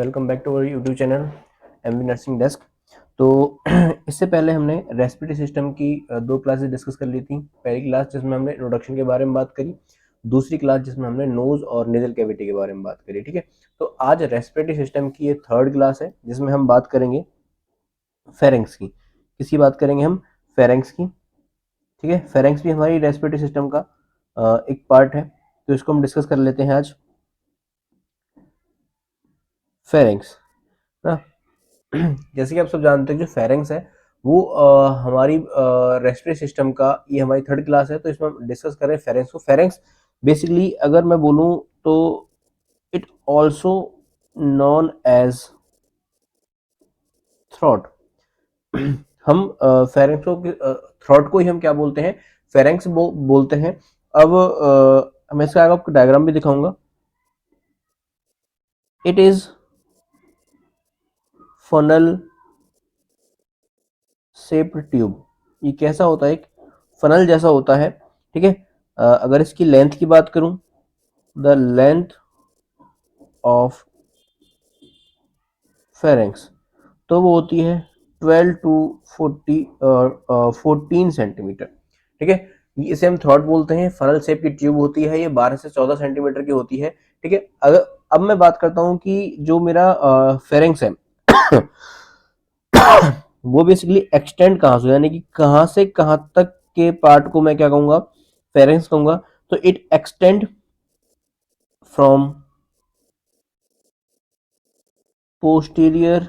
Welcome back to our YouTube channel MV nursing desk. तो इससे पहले हमने रेस्पिरेटरी सिस्टम की दो क्लासेस डिस्कस कर ली थी। पहली क्लास जिसमें हमने इंट्रोडक्शन के बारे में बात करी, दूसरी क्लास जिसमें हमने नोज और नेजल कैविटी के बारे में बात करी। ठीक है, तो आज रेस्पिरेटरी सिस्टम की ये थर्ड क्लास है जिसमें हम बात करेंगे फेरेंक्स की। किसकी बात करेंगे हम? फेरेंक्स की। ठीक है, फेरेंक्स भी हमारी रेस्पिरेटरी सिस्टम का एक पार्ट है, तो इसको हम डिस्कस कर लेते हैं आज। फेरेंक्स ना, जैसे कि आप सब जानते हैं जो फेरेंक्स है वो हमारी रेस्पिरेटरी सिस्टम का ये हमारी थर्ड क्लास है, तो इसमें हम डिस्कस करें फेरेंक्स को। फेरेंक्स बेसिकली अगर मैं बोलूं तो it also known as throat. हम फेरेंक्स को थ्रॉट को ही हम क्या बोलते हैं? फेरेंक्स बोलते हैं। अब मैं इसका आगे आपको डायग्राम भी दिखाऊंगा। It is funnel shaped tube. ये कैसा होता है? एक फनल जैसा होता है। ठीक है, अगर इसकी लेंथ की बात करूं, द लेंथ ऑफ फेरेंक्स तो वो होती है 12 टू 14 सेंटीमीटर। ठीक है, इसे हम थ्रॉट बोलते हैं। फनल शेप की ट्यूब होती है, ये 12 से 14 सेंटीमीटर की होती है। ठीक है, अगर अब मैं बात करता हूं कि जो मेरा फेरेंक्स है वो बेसिकली एक्सटेंड कहां से, यानी कि कहां से कहां तक के पार्ट को मैं क्या कहूंगा? फेरेंक्स कहूंगा। तो it extend from posterior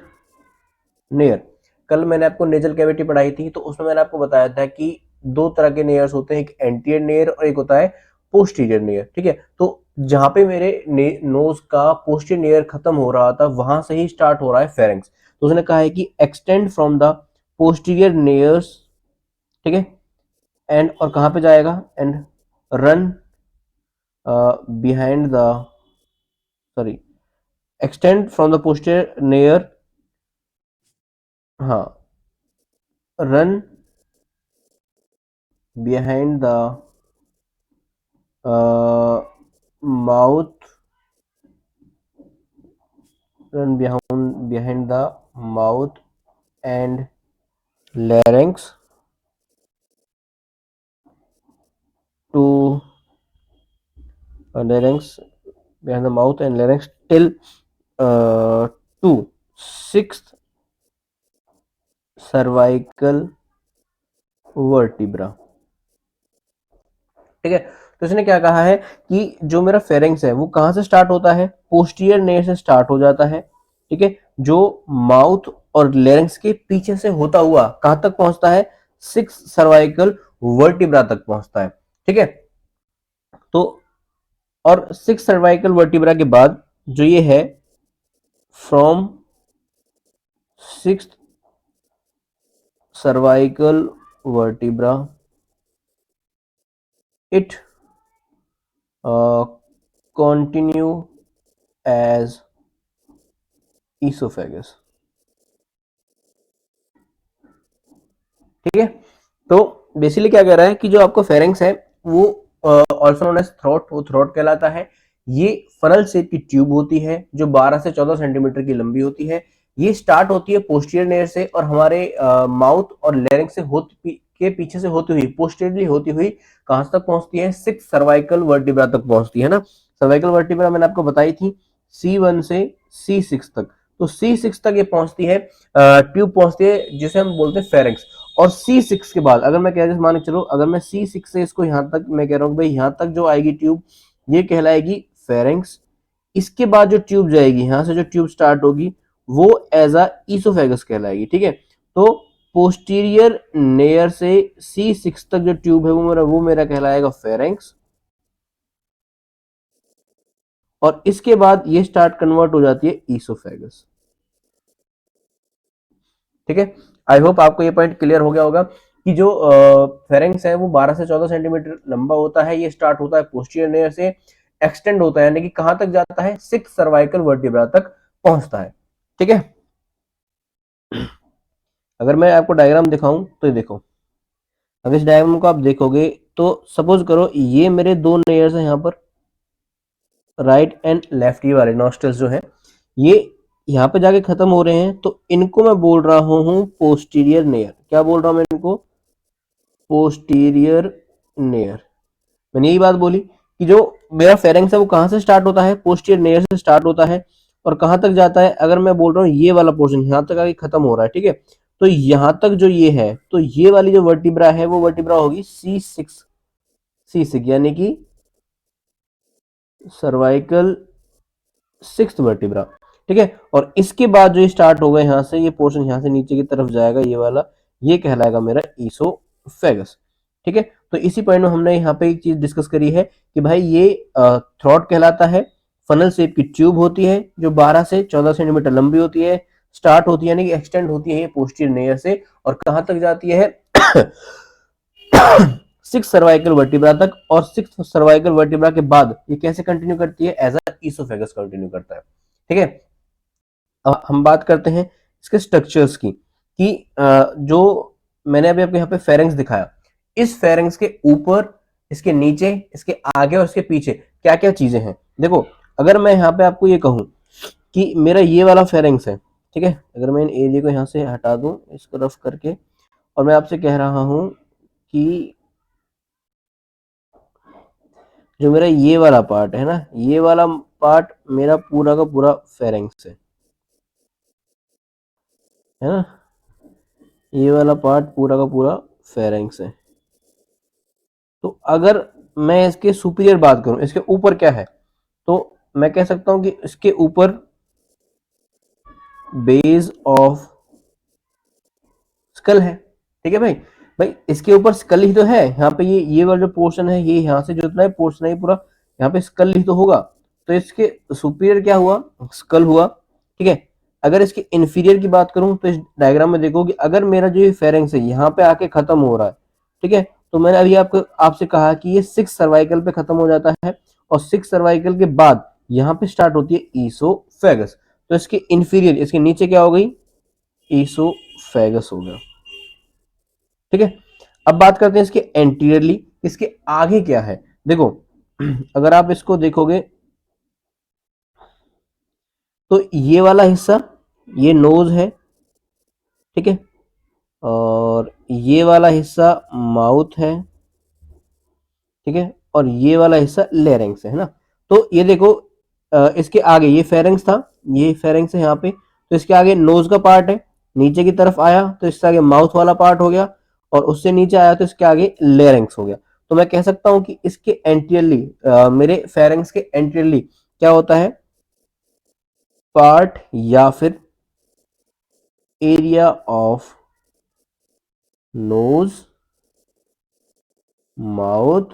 near. कल मैंने आपको नेजल कैविटी पढ़ाई थी, तो उसमें मैंने आपको बताया था कि दो तरह के नेयर्स होते हैं, एक एंटीरियर नेयर और एक होता है पोस्टीरियर नेयर। ठीक है, तो जहां पे मेरे नोज का पोस्टीरियर नेयर खत्म हो रहा था वहां से ही स्टार्ट हो रहा है फेरेंक्स। तो उसने कहा है कि extend from the posterior nares. ठीक है, एंड और कहां पे जाएगा? And run behind the sorry extend from the posterior naris, हाँ, run behind the mouth, run behind the mouth and larynx to larynx behind the mouth and larynx till to sixth cervical vertebra। ठीक है, तो इसने क्या कहा है कि जो मेरा फेरेंक्स है वो कहां से स्टार्ट होता है? पोस्टीरियर नेयर से स्टार्ट हो जाता है। ठीक है, जो माउथ और लेरिंग्स के पीछे से होता हुआ कहां तक पहुंचता है? सिक्स सर्वाइकल वर्टिब्रा तक पहुंचता है। ठीक है, तो और सिक्स सर्वाइकल वर्टिब्रा के बाद जो ये है from six cervical vertebra it continue as oesophagus. ठीक है, तो बेसिकली क्या कह रहा है कि जो आपको फेरेंक्स है वो ऑल्सो नोन एज थ्रोट, वो थ्रोट कहलाता है। ये फनल शेप की ट्यूब होती है जो 12 से 14 सेंटीमीटर की लंबी होती है। ये स्टार्ट होती है पोस्टीरियर नेयर से और हमारे माउथ और लेरिंक्स से के पीछे से होती हुई, पोस्टीरियरली होती हुई कहां तक पहुंचती है? सिक्स सर्वाइकल वर्टिब्रा तक पहुंचती है ना। सर्वाइकल वर्टिब्रा मैंने आपको बताई थी C1 से C6 तक। तो C6 तक ये पहुंचती है, ट्यूब पहुंचती है जिसे हम बोलते हैं फेरेंक्स। और C6 के बाद अगर मैं कह रहा मान के चलो, अगर मैं C6 से इसको यहां तक मैं कह रहा हूं भाई यहां तक जो आएगी ट्यूब ये कहलाएगी फेरेंक्स। इसके बाद जो ट्यूब जाएगी, यहां से जो ट्यूब स्टार्ट होगी वो एज अ ईसोफेगस कहलाएगी। ठीक है, तो पोस्टीरियर नेयर से C6 तक जो ट्यूब है वो मेरा कहलाएगा फेरेंक्स। और इसके बाद ये स्टार्ट कन्वर्ट हो जाती है ईसोफेगस। ठीक है, आई होप आपको ये पॉइंट क्लियर हो गया होगा कि जो फेरेंक्स है वो 12 से 14 सेंटीमीटर लंबा होता है। ये स्टार्ट होता है पोस्टीरियर लेयर से, एक्सटेंड होता है, यानी कि कहां तक जाता है? सिक्स सर्वाइकल वर्टिब्रा तक पहुंचता है। ठीक है, अगर मैं आपको डायग्राम दिखाऊं तो ये देखो। अब इस डायग्राम को आप देखोगे तो सपोज करो ये मेरे दो लेयर्स हैं, यहाँ पर राइट एंड लेफ्ट, ये वाले नॉस्ट्रल्स जो है ये यहाँ पे जाके खत्म हो रहे हैं, तो इनको मैं बोल रहा हूँ पोस्टीरियर नेयर। क्या बोल रहा हूँ मैं इनको? Posterior near. मैंने यही बात बोली कि जो मेरा फेरेंक्स है वो कहाँ से स्टार्ट होता है? पोस्टीरियर नेयर से स्टार्ट होता है। और कहाँ तक जाता है? अगर मैं बोल रहा हूँ ये वाला पोर्शन यहाँ तक आगे खत्म हो रहा है, ठीक है, तो यहाँ तक जो ये है, तो ये वाली जो वर्टिब्रा है वो वर्टिब्रा होगी C6 यानी कि सर्वाइकल सिक्स्थ वर्टिब्रा, ठीक है। और इसके बाद जो स्टार्ट होगा यहाँ से, ये पोर्शन यहाँ से नीचे की तरफ जाएगा, ये वाला, ये कहलाएगा मेरा ईसोफेगस, ठीक है। तो इसी पॉइंट में हमने यहाँ पे एक चीज डिस्कस करी है कि भाई ये थ्रॉट कहलाता है, फनल शेप की ट्यूब होती है जो 12 से 14 सेंटीमीटर लंबी होती है, स्टार्ट होती है यानी कि एक्सटेंड होती है ये पोस्टीरियर नेयर से, और कहां तक जाती है? सिक्स सर्वाइकल वर्टिब्रा तक। और सिक्स सर्वाइकल वर्टिब्रा के बाद ये कैसे कंटिन्यू करती है? एज अ ईसोफेगस कंटिन्यू करता है, ठीक है। अब हम बात करते हैं इसके स्ट्रक्चर्स की, कि जो मैंने अभी आपको यहाँ पे फेरेंक्स दिखाया, इस फेरेंक्स के ऊपर, इसके नीचे, इसके आगे और इसके पीछे क्या क्या चीजें हैं। देखो, अगर मैं यहाँ पे आपको ये कहूँ कि मेरा ये वाला फेरेंक्स है, ठीक है, अगर मैं इन एरिया को यहाँ से हटा दूं इसको रफ करके, और मैं आपसे कह रहा हूं कि जो मेरा ये वाला पार्ट है ना, ये वाला पार्ट मेरा पूरा का पूरा फेरेंक्स है ना, ये वाला पार्ट पूरा का पूरा फेरेंक्स है। तो अगर मैं इसके सुपीरियर बात करूं, इसके ऊपर क्या है, तो मैं कह सकता हूं कि इसके ऊपर बेस ऑफ स्कल है, ठीक है भाई। भाई इसके ऊपर स्कल ही तो है, यहाँ पे ये वाला जो पोर्शन है, ये यहाँ से जो इतना पोर्शन है ये पूरा यहाँ पे स्कल ही तो होगा। तो इसके सुपीरियर क्या हुआ? स्कल हुआ, ठीक है। अगर इसके इंफीरियर की बात करूं तो इस डायग्राम में देखो कि अगर मेरा जो ये फेरेंक्स है यहाँ पे आके खत्म हो रहा है, ठीक है, तो मैंने अभी आपको आपसे कहा कि ये सिक्स सर्वाइकल पे खत्म हो जाता है, और सिक्स सर्वाइकल के बाद यहाँ पे स्टार्ट होती है ईसोफेगस। तो इसके इंफीरियर, इसके नीचे क्या हो गई? ईसोफेगस हो गया, ठीक है। अब बात करते हैं इसके एंटीरियरली, इसके आगे क्या है। देखो, अगर आप इसको देखोगे तो ये वाला हिस्सा, ये नोज है, ठीक है, और ये वाला हिस्सा माउथ है, ठीक है, और ये वाला हिस्सा लेरिंग्स है ना। तो ये देखो, इसके आगे ये फेरेंक्स था, ये फेरेंक्स है यहाँ पे, तो इसके आगे नोज का पार्ट है, नीचे की तरफ आया तो इससे आगे माउथ वाला पार्ट हो गया, और उससे नीचे आया तो इसके आगे लेरिंग्स हो गया। तो मैं कह सकता हूं कि इसके एंटीरियरली, मेरे फेरेंक्स के एंटीरियरली क्या होता है? पार्ट या फिर area of nose, mouth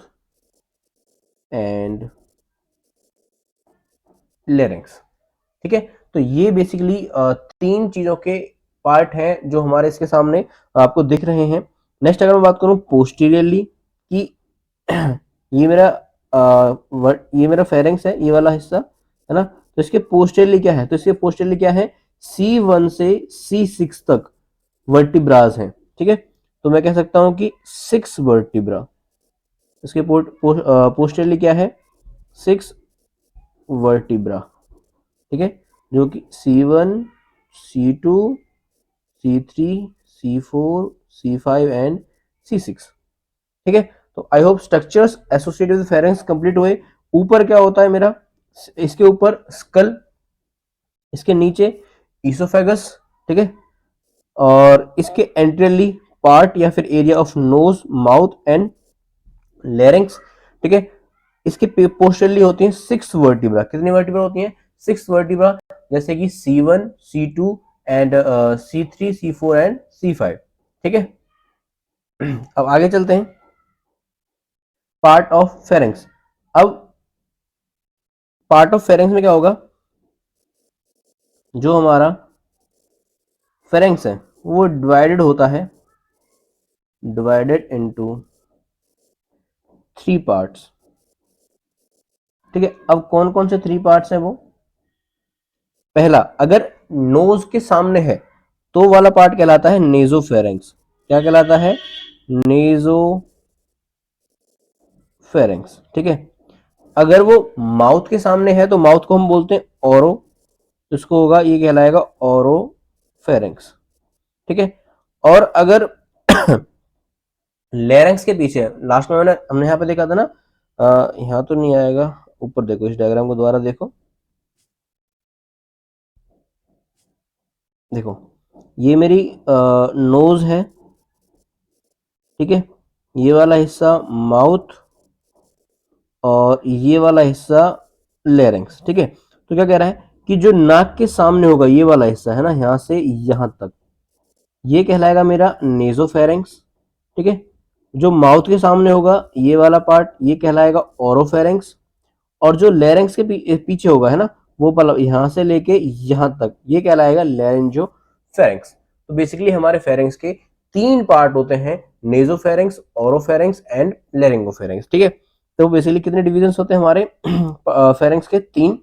and larynx, ठीक है। तो ये बेसिकली तीन चीजों के पार्ट हैं जो हमारे इसके सामने आपको दिख रहे हैं। नेक्स्ट अगर मैं बात करूं पोस्टीरियरली, कि ये मेरा ये मेरा फेरेंक्स है, ये वाला हिस्सा है ना, तो इसके पोस्टीरियरली क्या है? तो इसके पोस्टीरियरली क्या है? C1 से C6 तक वर्टिब्रास हैं, ठीक है। तो मैं कह सकता हूं कि सिक्स वर्टिब्रा, इसके पोस्टीरियरली क्या है? सिक्स वर्टिब्रा, ठीक है, जो कि C1, C2, C3, C4, C5 and C6, ठीक है। तो I hope structures associated with pharynx complete हुए। ऊपर क्या होता है मेरा? इसके ऊपर स्कल, इसके नीचे ईसोफेगस, ठीक है, और इसके एंट्रियली पार्ट या फिर area of nose, mouth and larynx, ठीक है। इसके पोस्टरली होती हैं सिक्स वर्टिब्रा। कितनी वर्टिब्रा होती हैं? सिक्स वर्टिब्रा, जैसे कि C1, C2 and C3, C4 and C5, ठीक है। अब आगे चलते हैं, पार्ट ऑफ फेरेंक्स। अब पार्ट ऑफ फेरेंक्स में क्या होगा? जो हमारा फेरेंक्स है वो डिवाइडेड होता है, डिवाइडेड इनटू थ्री पार्ट्स, ठीक है। अब कौन कौन से थ्री पार्ट्स हैं वो? पहला, अगर नोज के सामने है तो वाला पार्ट कहलाता है नेजोफेरेंक्स। क्या कहलाता है? नेजोफेरेंक्स, ठीक है। अगर वो माउथ के सामने है तो माउथ को हम बोलते हैं ओरो, तो इसको होगा, ये कहलाएगा ओरोफेरिंक्स। ठीक है। और अगर लेरेंक्स के पीछे, लास्ट में हमने यहाँ पे देखा था ना, यहाँ तो नहीं आएगा, ऊपर देखो, इस डायग्राम को दोबारा देखो, देखो ये मेरी नोज है, ठीक है, ये वाला हिस्सा माउथ, और ये वाला हिस्सा लेरेंक्स। ठीक है। तो क्या कह रहा है कि जो नाक के सामने होगा ये वाला हिस्सा है ना, यहां से यहां तक, ये कहलाएगा मेरा नेजोफेरेंक्स। ठीक है। जो माउथ के सामने होगा ये वाला पार्ट, ये कहलाएगा ओरोफेरेंक्स। और जो लेरेंक्स के पीछे होगा है ना, वो वाला यहां से लेके यहां तक, ये कहलाएगा लेरेंजोफेरेंक्स। तो बेसिकली हमारे फेरेंक्स के तीन पार्ट होते हैं, नेजोफेरेंक्स, ओरोफेरेंक्स एंड लेरिंगोफेरेंक्स। ठीक है। तो बेसिकली कितने डिविजन्स होते हैं हमारे फेरेंक्स के? तीन।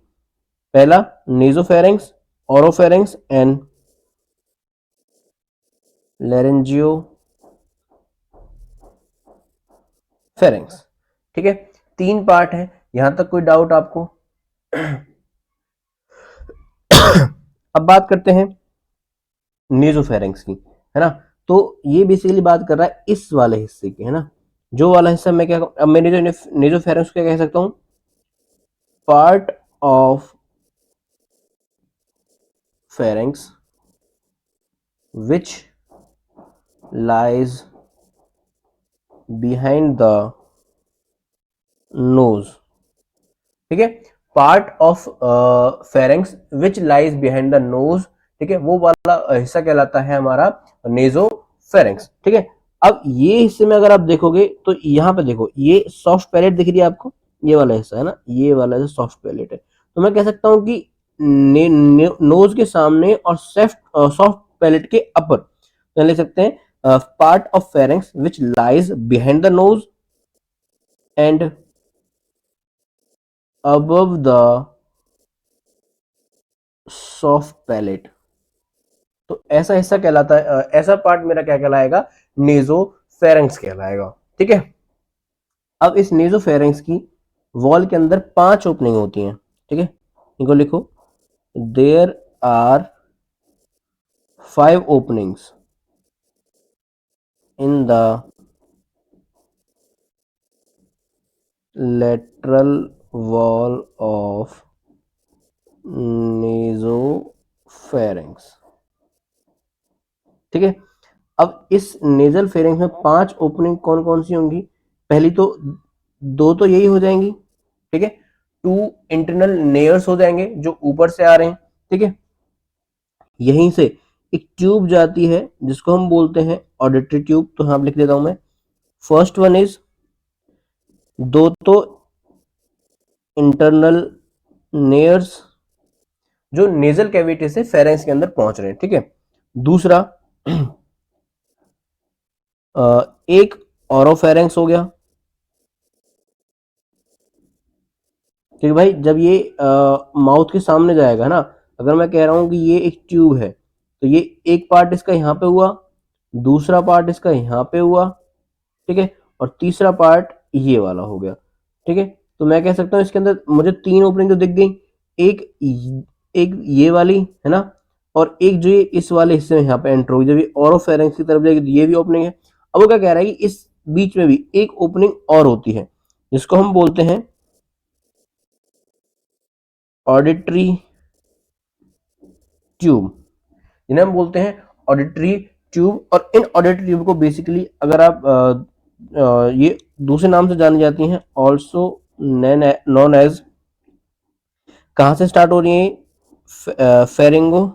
पहला नेजोफेरेंक्स, ओरोफेरेंक्स एंड लेरेंजियो फेरेंक्स। ठीक है। तीन पार्ट है, यहां तक कोई डाउट आपको? अब बात करते हैं नेजोफेरेंक्स की, है ना। तो ये बेसिकली बात कर रहा है इस वाले हिस्से की, है ना, जो वाला हिस्सा मैं क्या, अब मैं नेजोफेरेंक्स क्या कह सकता हूं? Part of pharynx which lies behind the nose। ठीक है। Part of pharynx which lies behind the nose. ठीक है। वो वाला हिस्सा कहलाता है हमारा नेजो फेरेंक्स। ठीक है। अब ये हिस्से में अगर आप देखोगे तो यहाँ पे देखो, ये सॉफ्ट पैलेट दिख रही है आपको, ये वाला हिस्सा है ना, ये वाला सॉफ्ट पैलेट है। तो मैं कह सकता हूं कि नोज के सामने और सॉफ्ट पैलेट के अपर, तो ले सकते हैं part of pharynx which lies behind the nose and above the soft palate। तो ऐसा हिस्सा कहलाता है, ऐसा पार्ट मेरा क्या कहलाएगा? नेजोफेरेंक्स कहलाएगा। ठीक है। अब इस नेजोफेरेंक्स की वॉल के अंदर 5 ओपनिंग होती हैं। ठीक है। इनको लिखो, there are 5 openings in the lateral wall of nasopharynx। ठीक है। अब इस नेजल फेरेंक्स में 5 ओपनिंग कौन कौन सी होंगी? पहली तो 2 तो यही हो जाएंगी। ठीक है। 2 इंटरनल नेयर्स हो जाएंगे जो ऊपर से आ रहे हैं। ठीक है। यहीं से एक ट्यूब जाती है जिसको हम बोलते हैं ऑडिटरी ट्यूब। तो यहां लिख देता हूं मैं, फर्स्ट वन इज, 2 तो इंटरनल नेयर्स जो नेजल कैविटी से फेरेंक्स के अंदर पहुंच रहे हैं। ठीक है। दूसरा एक ओरोफेरेंक्स हो गया। ठीक है भाई, जब ये माउथ के सामने जाएगा ना, अगर मैं कह रहा हूं कि ये एक ट्यूब है, तो ये एक पार्ट इसका यहाँ पे हुआ, दूसरा पार्ट इसका यहाँ पे हुआ, ठीक है, और तीसरा पार्ट ये वाला हो गया। ठीक है। तो मैं कह सकता हूँ इसके अंदर मुझे 3 ओपनिंग तो दिख गई, एक एक ये वाली है ना, और एक जो ये इस वाले हिस्से में यहाँ पे एंटर होगी, जब ये ओरोफेरेंक्स की तरफ जाएगी तो ये भी ओपनिंग है। अब वो क्या कह रहा है कि इस बीच में भी एक ओपनिंग और होती है जिसको हम बोलते हैं ऑडिटरी ट्यूब, जिन्हें हम बोलते हैं ऑडिटरी ट्यूब। और इन ऑडिटरी ट्यूब को बेसिकली अगर आप ये दूसरे नाम से जानी जाती हैं, ऑल्सो नॉन एज, कहां से स्टार्ट हो रही है? फेरिंगो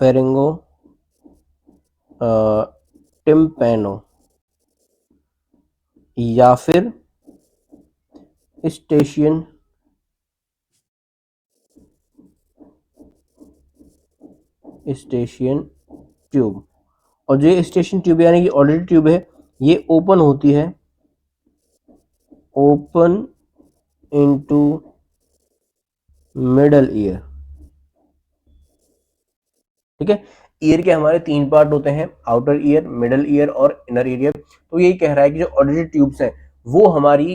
फेरिंगो टिम्पेनो, या फिर स्टेशियन स्टेशियन ट्यूब। और जो ये स्टेशन ट्यूब यानी कि ऑडिटरी ट्यूब है, ये ओपन होती है, ओपन इनटू मिडल ईयर। ठीक है। ईयर के हमारे 3 पार्ट होते हैं, आउटर ईयर, मिडल ईयर और इनर ईयर। तो यही कह रहा है कि जो ऑडिटरी ट्यूब्स हैं वो हमारी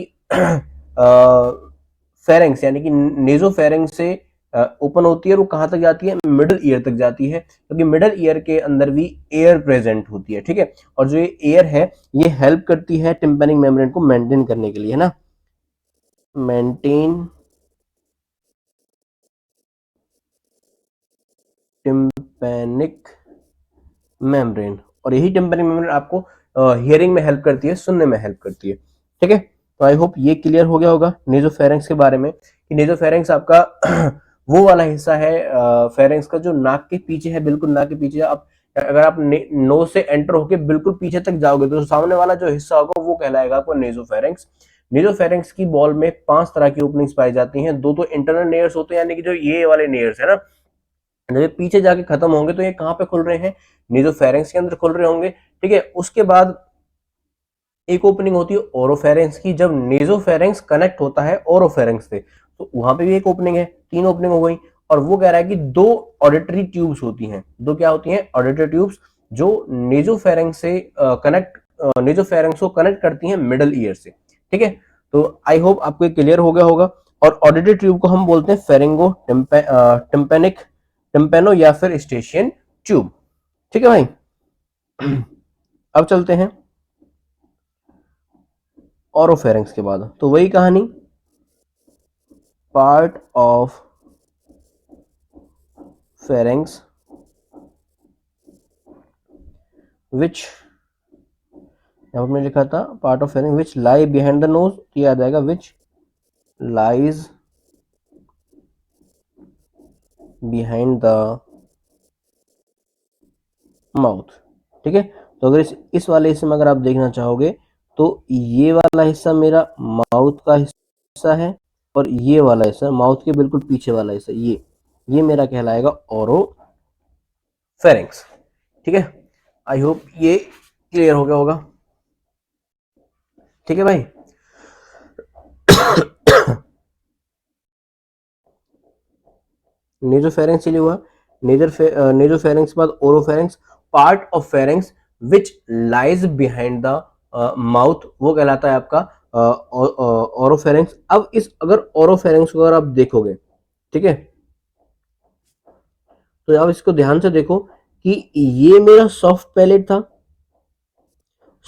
फेरेंक्स यानी कि नेजोफेरेंक्स से ओपन होती है और वो कहां तक जाती है, मिडल ईयर तक जाती है, क्योंकि मिडल ईयर के अंदर भी एयर प्रेजेंट होती है, ठीक है। और जो ये एयर है ये हेल्प करती है टिम्पैनिक मेम्ब्रेन को मेंटेन करने के लिए, है ना, मेंटेन टिम्पैनिक मेम्ब्रेन। और यही टिम्पैनिक मेम्ब्रेन आपको हियरिंग में हेल्प करती है, सुनने में हेल्प करती है, ठीक है। तो आई होप ये क्लियर हो गया होगा नेजोफेरेंक्स के बारे में, कि नेजोफेरेंक्स आपका वो वाला हिस्सा है फेरेंक्स का जो नाक के पीछे है, बिल्कुल नाक के पीछे। आप अगर आप नोज से एंटर होके बिल्कुल पीछे तक जाओगे तो सामने वाला जो हिस्सा होगा वो कहलाएगा आपको नेजोफेरेंक्स। नेजोफेरेंक्स की बॉल में 5 तरह की ओपनिंग्स पाई जाती हैं। दो तो इंटरनल नेयर्स होते हैं, यानी कि जो ये वाले नेयर्स है ना, जब ये पीछे जाके खत्म होंगे तो ये कहां पे खुल रहे हैं, नेजोफेरेंक्स के अंदर खुल रहे होंगे, ठीक है। उसके बाद एक ओपनिंग होती है ओरोफेरेंक्स की, जब नेजोफेरेंक्स कनेक्ट होता है ओरोफेरेंक्स से, तो वहां पे भी एक ओपनिंग है, 3 ओपनिंग हो गई। और वो कह रहा है कि 2 ऑडिटरी ट्यूब्स होती हैं, 2 क्या होती हैं, ऑडिटरी ट्यूब्स, जो नेजोफेरेंक्स से कनेक्ट नेजोफेरेंक्स को कनेक्ट करती हैं मिडल ईयर से, ठीक है। तो आई होप आपको क्लियर हो गया होगा। और ऑडिटरी ट्यूब को हम बोलते हैं फेरिंगो टिम्पैनिक टिम्पेनो या फिर स्टेशियन ट्यूब, ठीक है भाई। अब चलते हैं ओरोफेरेंक्स के बाद, तो वही कहानी, पार्ट ऑफ pharynx which, यहाँ पर मैंने लिखा था part of pharynx which lie behind the nose, तो याद आएगा which lies behind the mouth, ठीक है। तो अगर इस वाले हिस्से में अगर आप देखना चाहोगे तो ये वाला हिस्सा मेरा माउथ का हिस्सा है, और ये वाला हिस्सा माउथ के बिल्कुल पीछे वाला हिस्सा, ये मेरा कहलाएगा ओरो फेरेंक्स, ठीक है। आई होप ये क्लियर हो गया होगा, ठीक है भाई। नेजोफेरेंक्स चलिए हुआ, नेजोफेरेंक्स के बाद oropharynx, part of pharynx which lies behind the mouth, वो कहलाता है आपका ओरोफेरेंक्स। अब इस अगर ओरोफेरेंक्स को अगर आप देखोगे, ठीक है, तो आप इसको ध्यान से देखो कि ये मेरा सॉफ्ट पैलेट था,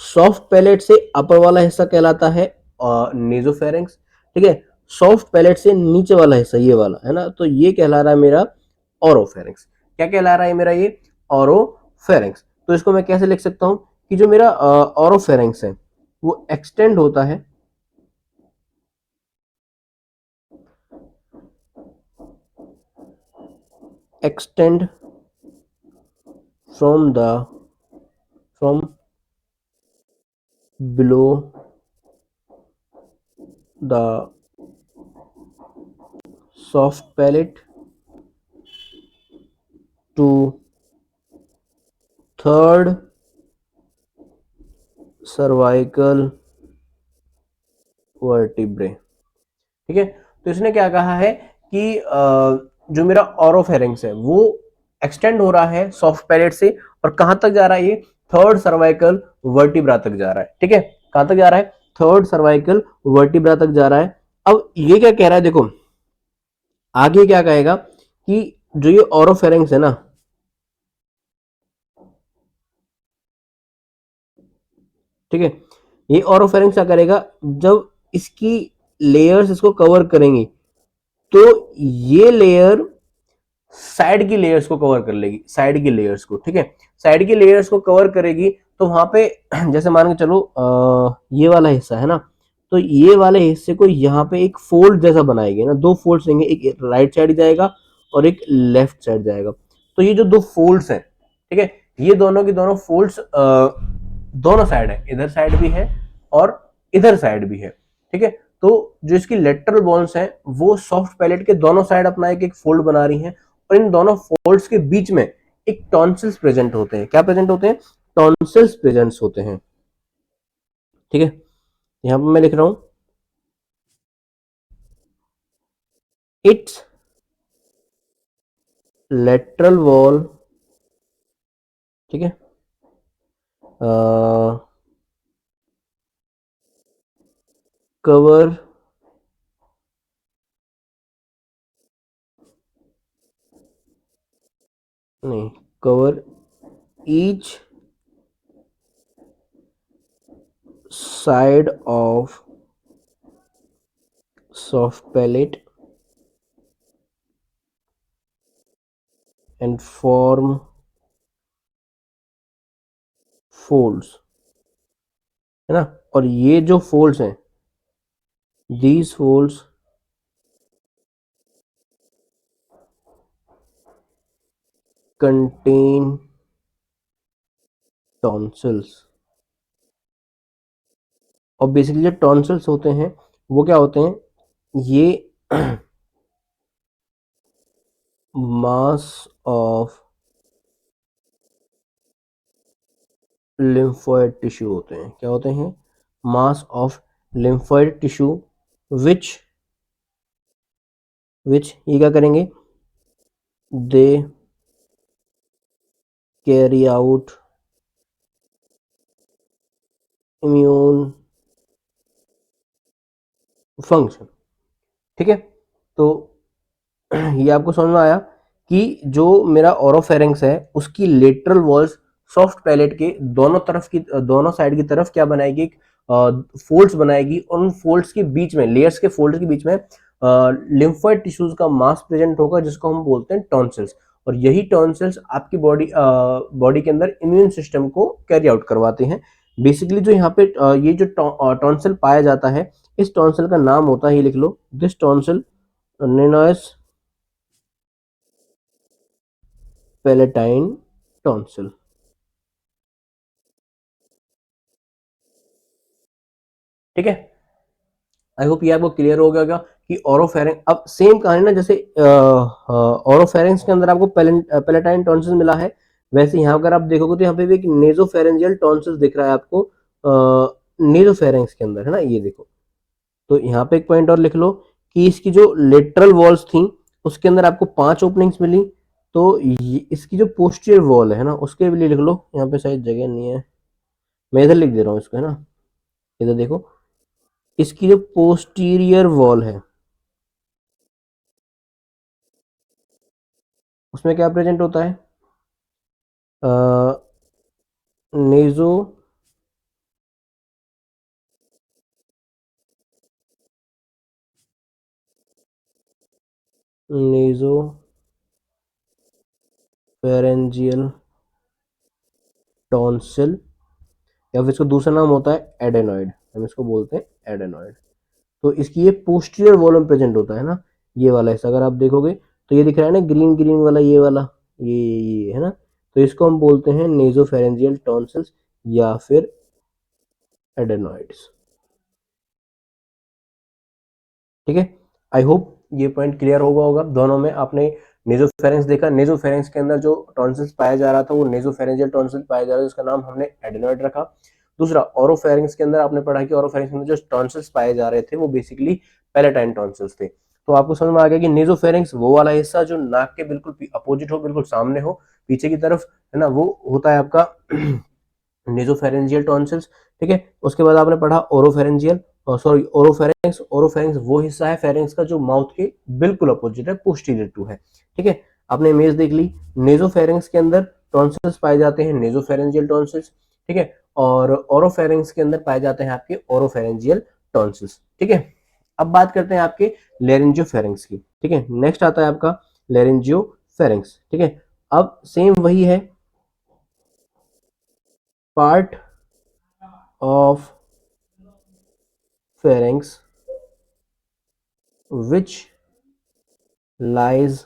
सॉफ्ट पैलेट से अपर वाला हिस्सा कहलाता है नेजोफेरेंक्स, ठीक है। सॉफ्ट पैलेट से नीचे वाला हिस्सा ये वाला है ना, तो ये कहला रहा है मेरा ओरोफेरेंक्स। क्या कहला रहा है मेरा ये, ओरोफेरेंक्स। तो इसको मैं कैसे लिख सकता हूं कि जो मेरा ओरोफेरेंक्स है वो एक्सटेंड होता है, extend from the from below the soft palate to third cervical vertebrae, ठीक है। तो इसने क्या कहा है कि जो मेरा ओरोफेरेंक्स है वो एक्सटेंड हो रहा है सॉफ्ट पैलेट से, और कहां तक जा रहा है, ये थर्ड सर्वाइकल वर्टिब्रा तक जा रहा है, ठीक है। कहां तक जा रहा है, थर्ड सर्वाइकल वर्टिब्रा तक जा रहा है। अब ये क्या कह रहा है, देखो आगे क्या कहेगा कि जो ये ओरोफेरेंक्स है ना, ठीक है, ये ओरोफेरेंक्स क्या करेगा, जब इसकी लेयर्स इसको कवर करेंगी तो ये लेयर साइड की लेयर्स को कवर कर लेगी, साइड की लेयर्स को, ठीक है। साइड की लेयर्स को कवर करेगी तो वहां पे जैसे मान के चलो ये वाला हिस्सा है ना, तो ये वाले हिस्से को यहाँ पे एक फोल्ड जैसा बनाएगी ना, 2 फोल्ड्स रहेंगे, एक राइट साइड जाएगा और एक लेफ्ट साइड जाएगा। तो ये जो 2 फोल्ड्स हैं, ठीक है, ये दोनों की दोनों फोल्ड्स दोनों साइड है, इधर साइड भी है और इधर साइड भी है, ठीक है। तो जो इसकी लेटरल बोन्स हैं वो सॉफ्ट पैलेट के दोनों साइड अपना एक एक फोल्ड बना रही हैं, और इन दोनों फोल्ड्स के बीच में एक टॉन्सिल्स प्रेजेंट होते हैं। क्या प्रेजेंट होते हैं, टॉन्सिल्स प्रेजेंट होते हैं, ठीक है। यहां पर मैं लिख रहा हूं इट्स लेटरल वॉल, ठीक है, कवर नहीं, cover each side of soft palate and form folds, है ना। और ये जो folds हैं, these folds contain tonsils। और बेसिकली जो टॉन्सिल्स होते हैं वो क्या होते हैं, ये मास ऑफ lymphoid टिश्यू होते हैं। क्या होते हैं? मास ऑफ lymphoid टिश्यू विच ये क्या करेंगे, they carry out immune function. ठीक है, तो ये आपको समझ में आया कि जो मेरा ओरोफेरिंक्स है उसकी लेटरल वॉल्स सॉफ्ट पैलेट के दोनों तरफ की, दोनों साइड की तरफ क्या बनाएगी, फोल्ड्स बनाएगी, और उन फोल्ड्स के बीच में, लेयर्स के फोल्ड्स के बीच में लिम्फोइड टिश्यूज का मास प्रेजेंट होगा जिसको हम बोलते हैं टॉन्सिल्स। और यही टॉन्सिल्स आपकी बॉडी के अंदर इम्यून सिस्टम को कैरी आउट करवाते हैं। बेसिकली जो यहाँ पे ये जो टॉन्सिल पाया जाता है, इस टॉन्सिल का नाम होता है, ये लिख लो, दिस टॉन्सिल निनोइस पैलेटाइन टॉन्सिल। ठीक है, आई होप ये आपको क्लियर हो गया होगा कि ओरोफेरिंग, अब सेम कहानी ना, जैसे ओरोफेरिंग्स के अंदर आपको पैलेटाइन टॉन्सिल मिला है, वैसे यहाँ अगर आप देखोगे तो यहाँ पे भी एक नेजोफेरेंजियल टॉन्सिल दिख रहा है आपको नेजोफेरिंग्स के अंदर, है ना, ये देखो। तो यहाँ पे एक पॉइंट और लिख लो कि इसकी जो लेटरल वॉल्स थी उसके अंदर आपको 5 ओपनिंग्स मिली। तो इसकी जो पोस्टीरियर वॉल है ना, उसके लिए लिख लो, यहाँ पे शायद जगह नहीं है, मैं इधर लिख दे रहा हूँ इसको, है ना, इधर देखो, इसकी जो पोस्टीरियर वॉल है उसमें क्या प्रेजेंट होता है, नेजो नेजो फेरेंजियल टॉन्सिल, या फिर इसका दूसरा नाम होता है एडेनॉइड, हम इसको बोलते हैं एडेनॉइड। तो इसकी ये पोस्टीरियर वॉल में प्रेजेंट होता है ना, ये वाला हिस्सा अगर आप देखोगे तो ये दिख रहा है ना, ग्रीन ग्रीन वाला, ये वाला, ये है ना, तो इसको हम बोलते हैं नेजोफेरेंजियल टॉन्सिल्स या फिर एडेनॉइड्स। ठीक है, आई होप ये पॉइंट क्लियर होगा दोनों में। आपने नेजोफेरेंस देखा, नेजोफेरेंस के अंदर जो टॉन्सिल्स पाया जा रहा था वो नेजोफेरेंजियल टॉन्सिल पाया जा रहा था, जिसका नाम हमने एडेनॉइड रखा। दूसरा, ओरोफेरिंक्स के अंदर आपने पढ़ा कि ओरोफेरिंक्स के अंदर जो टॉन्सिल्स पाए जा रहे थे वो बेसिकली पैलेटाइन टॉन्सिल्स थे। तो आपको समझ में आ गया कि नेजोफेरिंक्स वो वाला हिस्सा जो नाक के बिल्कुल अपोजिट हो, बिल्कुल सामने हो, पीछे की तरफ, है ना, वो होता है आपका नेजोफेरेंजियल टॉन्सिल्स। ठीक है, उसके बाद आपने पढ़ा ओरोफेरेंजियल, सॉरी ओरोफेरिंक्स। ओरोफेरिंक्स वो हिस्सा है फेरिंक्स का जो माउथ के बिल्कुल अपोजिट है, पोस्टीरियर टू है। ठीक है, आपने इमेज देख ली, नेजोफेरिंक्स के अंदर टॉन्सिल्स पाए जाते हैं, नेजोफेरेंजियल टॉन्सिल्स। ठीक है, और ओरोफेरिंक्स के अंदर पाए जाते हैं आपके ओरोफेरेंजियल टॉन्सिल्स। ठीक है, अब बात करते हैं आपके लेरेंजियोफेरिंक्स की। ठीक है, नेक्स्ट आता है आपका लेरेंजियोफेरिंक्स। ठीक है, अब सेम वही है, part of pharynx which lies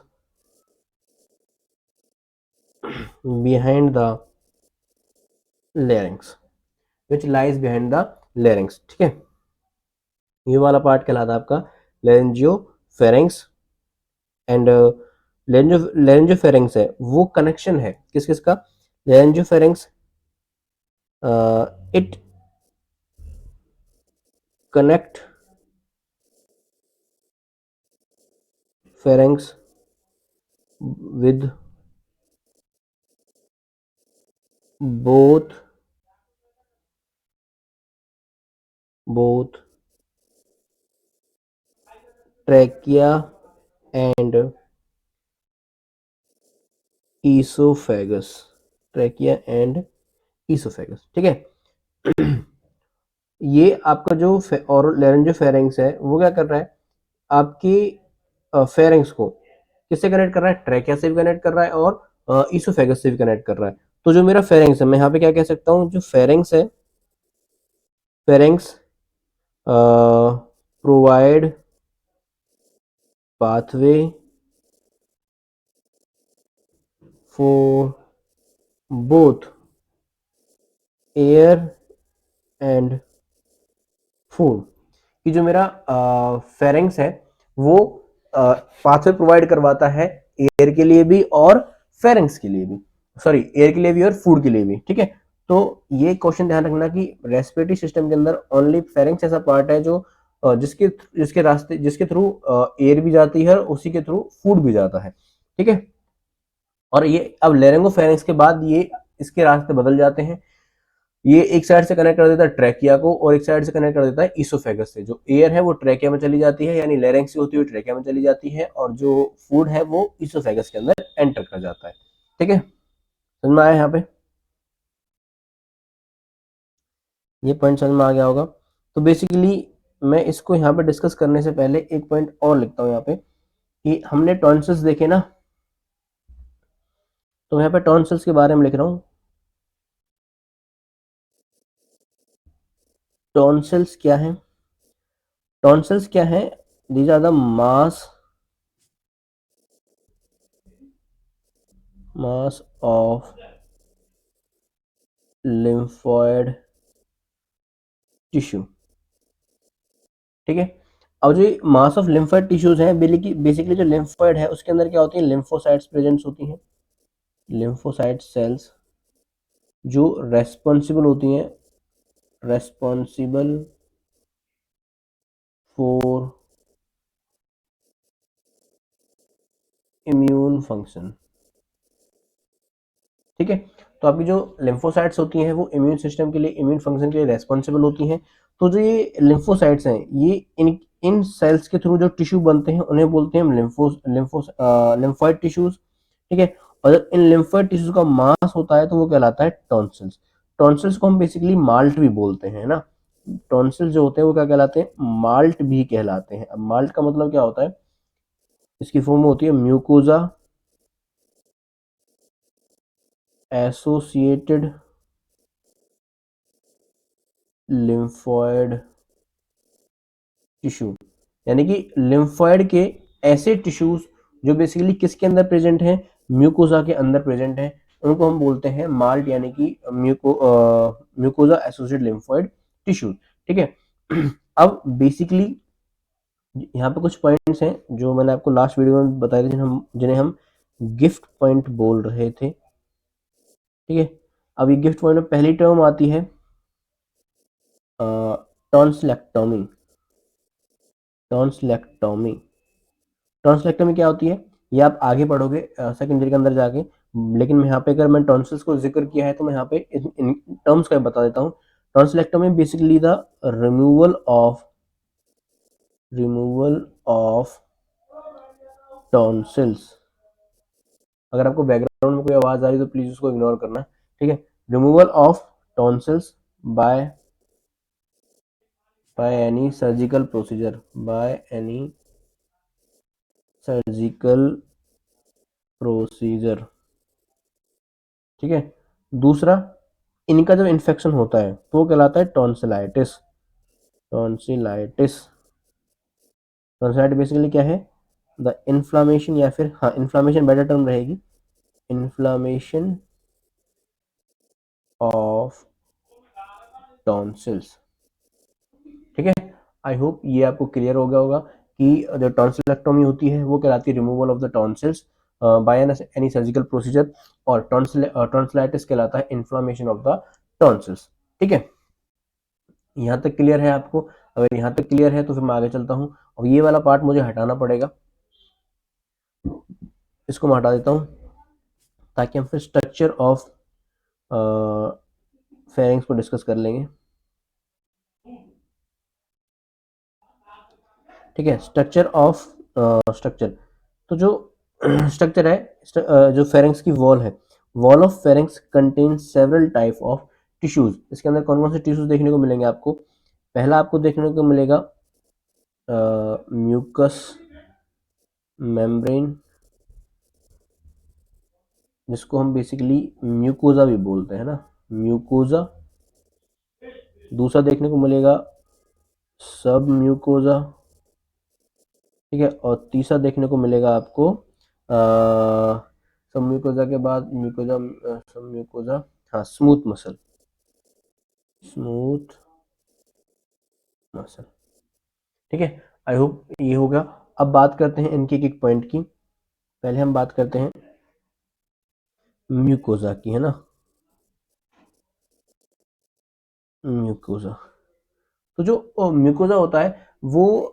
behind the larynx, which lies behind the larynx। ठीक है, ये वाला पार्ट कहलाता है आपका लेरेंजियोफेरेंक्स। एंड लेरेंजियोफेरेंक्स है वो कनेक्शन है किस किस का, laryngopharynx it connect pharynx with both trachea and oesophagus, trachea and oesophagus, ठीक है। ये आपका जो और लेरेंजोफेरेंक्स है वो क्या कर रहा है, आपकी फेरेंक्स को किससे कनेक्ट कर रहा है, ट्रैकिया से भी कनेक्ट कर रहा है और ईसोफेगस से भी कनेक्ट कर रहा है। तो जो मेरा फेरेंक्स है, मैं यहाँ पे क्या कह सकता हूँ, जो फेरेंक्स है, pharynx provide pathway for both air and food. कि जो मेरा फेरेंक्स है वो पाथवे प्रोवाइड करवाता है एयर के लिए भी और फेरेंक्स के लिए भी, सॉरी एयर के लिए भी और फूड के लिए भी, ठीक है। तो ये क्वेश्चन ध्यान रखना कि रेस्पिरेटरी सिस्टम के अंदर ओनली फेरेंक्स ऐसा पार्ट है जो जिसके जिसके रास्ते जिसके थ्रू एयर भी जाती है और उसी के थ्रू फूड भी जाता है, ठीक है। और ये अब लेरिंगोफेरेंक्स के बाद ये इसके रास्ते बदल जाते हैं, ये एक साइड से कनेक्ट कर देता है ट्रैकिया को और एक साइड से कनेक्ट कर देता है ईसोफेगस से। जो एयर है वो ट्रैकिया में चली जाती है, यानी लेरेंक्स से होती हुई ट्रैकिया में चली जाती है, और जो फूड है वो ईसोफेगस के अंदर एंटर कर जाता है, ठीक है। समझ में आया यहाँ पे, ये पॉइंट समझ में आ गया होगा। तो बेसिकली मैं इसको यहाँ पे डिस्कस करने से पहले एक पॉइंट और लिखता हूँ यहाँ पे, कि हमने टॉन्सिल्स देखे ना, तो यहाँ पे टॉन्सिल्स के बारे में लिख रहा हूँ। टॉन्सिल्स क्या है, टॉन्सिल्स क्या है, these are the mass of lymphoid tissue, ठीक है। अब जो मास ऑफ लिम्फोइड टिश्यूज हैं, बेसिकली जो लिम्फोइड है उसके अंदर क्या होती है, लिम्फोसाइट्स प्रेजेंट होती हैं, लिम्फोसाइट सेल्स जो रेस्पॉन्सिबल होती हैं, रेस्पॉन्सिबल फॉर इम्यून फंक्शन, ठीक है। तो आपकी जो लिम्फोसाइट्स होती हैं वो इम्यून सिस्टम के लिए, इम्यून फंक्शन के लिए रेस्पॉन्सिबल होती हैं। तो जो ये लिम्फोसाइट्स हैं, ये इन इन सेल्स के थ्रू जो टिश्यू बनते हैं उन्हें बोलते हैं लिम्फोइड टिश्यूज, ठीक है। और जब इन लिम्फोइड टिश्यूज का मास होता है तो वो कहलाता है टॉन्सिल्स। टॉन्सिल्स को हम बेसिकली माल्ट भी बोलते हैं ना, टॉन्सिल्स जो होते हैं वो क्या कहलाते हैं, माल्ट भी कहलाते हैं। अब माल्ट का मतलब क्या होता है, इसकी फॉर्म होती है म्यूकोजा एसोसिएटेड लिम्फोइड टिश्यू, यानी कि लिम्फोइड के ऐसे टिश्यूज जो बेसिकली किसके अंदर प्रेजेंट हैं, म्यूकोजा के अंदर प्रेजेंट हैं, उनको हम बोलते हैं माल्ट, यानी कि म्यूकोजा एसोसिएटेड लिम्फोइड टिश्यूज, ठीक है। अब बेसिकली यहाँ पे कुछ पॉइंट्स हैं जो मैंने आपको लास्ट वीडियो में बताए थे, जिन्हें हम गिफ्ट पॉइंट बोल रहे थे, ठीक है। अब ये गिफ्ट पॉइंट में पहली टर्म आती है टॉन्सिलेक्टोमी। टॉन्सिलेक्टोमी, टॉन्सिलेक्टोमी क्या होती है, ये आप आगे पढ़ोगे सेकेंड ईयर के अंदर जाके, लेकिन मैं यहाँ पे अगर मैं टॉन्सिल्स को जिक्र किया है तो मैं यहाँ पे इन टर्म्स का बता देता हूँ। Tonsillectomy basically the removal of tonsils. अगर आपको बैकग्राउंड में कोई आवाज आ रही है तो प्लीज उसको इग्नोर करना, ठीक है। Removal of tonsils by any surgical procedure, by any surgical procedure, ठीक है। दूसरा, इनका जब इन्फेक्शन होता है तो वो कहलाता है टॉन्सिलाइटिस। टॉन्सिलाइटिस, टॉन्सिलाइटिस बेसिकली क्या है, द इन्फ्लामेशन, या फिर हाँ इन्फ्लामेशन बेटर टर्म रहेगी, इन्फ्लामेशन ऑफ टॉन्सिल्स, ठीक है। आई होप ये आपको क्लियर हो गया होगा कि जो टॉन्सिलेक्टोमी होती है वो कहलाती है removal of the tonsils by any surgical procedure, और टॉन्सिलाइटिस कहलाता है इन्फ्लामेशन ऑफ द टॉन्सिल्स, ठीक है। यहाँ तक क्लियर है आपको, अगर यहाँ तक क्लियर है तो फिर मैं आगे चलता हूँ। अब ये वाला पार्ट मुझे हटाना पड़ेगा, इसको मैं हटा देता हूँ ताकि हम फिर स्ट्रक्चर ऑफ फेरिंग्स को डिस्कस कर लेंगे, ठीक है। स्ट्रक्चर ऑफ स्ट्रक्चर, तो जो स्ट्रक्चर है जो फेरिंक्स की वॉल है, wall of pharynx contain several type of tissues. इसके अंदर कौन कौन से टिश्यूज देखने को मिलेंगे आपको? पहला आपको देखने को मिलेगा म्यूकस मेम्ब्रेन, जिसको हम बेसिकली म्यूकोजा भी बोलते हैं ना, म्यूकोजा। दूसरा देखने को मिलेगा सब म्यूकोजा, ठीक है। और तीसरा देखने को मिलेगा आपको सब म्यूकोजा के बाद म्यूकोजा, सब म्यूकोजा, हाँ, स्मूथ मसल, स्मूथ मसल, ठीक है। आई होप ये हो गया। अब बात करते हैं इनके एक पॉइंट की। पहले हम बात करते हैं म्यूकोजा की, है ना, म्यूकोजा। तो जो म्यूकोजा होता है वो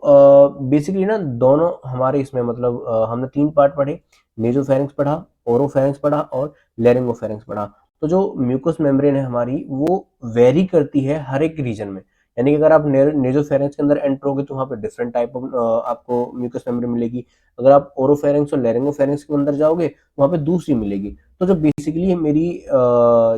बेसिकली ना दोनों हमारे इसमें मतलब हमने तीन पार्ट पढ़े, नेजोफेरिंक्स पढ़ा, ओरोफेरिंक्स पढ़ा और लेरिंगोफेरिंक्स पढ़ा। तो जो म्यूकस मेम्ब्रेन है हमारी वो वेरी करती है हर एक रीजन में, यानी कि अगर आप नेजोफेरिंक्स के अंदर एंटर होगे तो वहाँ पे डिफरेंट टाइप ऑफ आपको म्यूकस मेम्ब्रेन मिलेगी। अगर आप ओरोफेरिंक्स और लेरिंगोफेरिंक्स के अंदर जाओगे तो वहाँ पे दूसरी मिलेगी। तो जो बेसिकली मेरी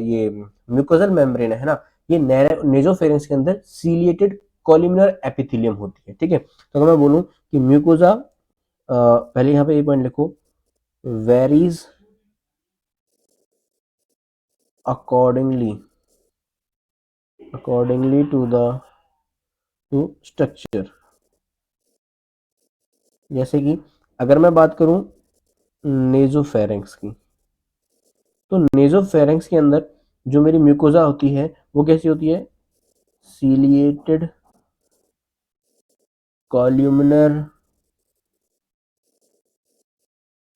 ये म्यूकोजल मेम्ब्रेन है ना, ये नेजोफेरिंक्स के अंदर सीलिएटेड कॉलमनर एपिथेलियम होती है, ठीक है। तो अगर मैं बोलूं कि म्यूकोजा, पहले यहाँ पे ये पॉइंट लिखो, वेरीज अकॉर्डिंगली टू स्ट्रक्चर। जैसे कि अगर मैं बात करूं नेजोफेरिंक्स की, तो नेजोफेरिंक्स के अंदर जो मेरी म्यूकोजा होती है वो कैसी होती है? सीलिएटेड कॉलमनर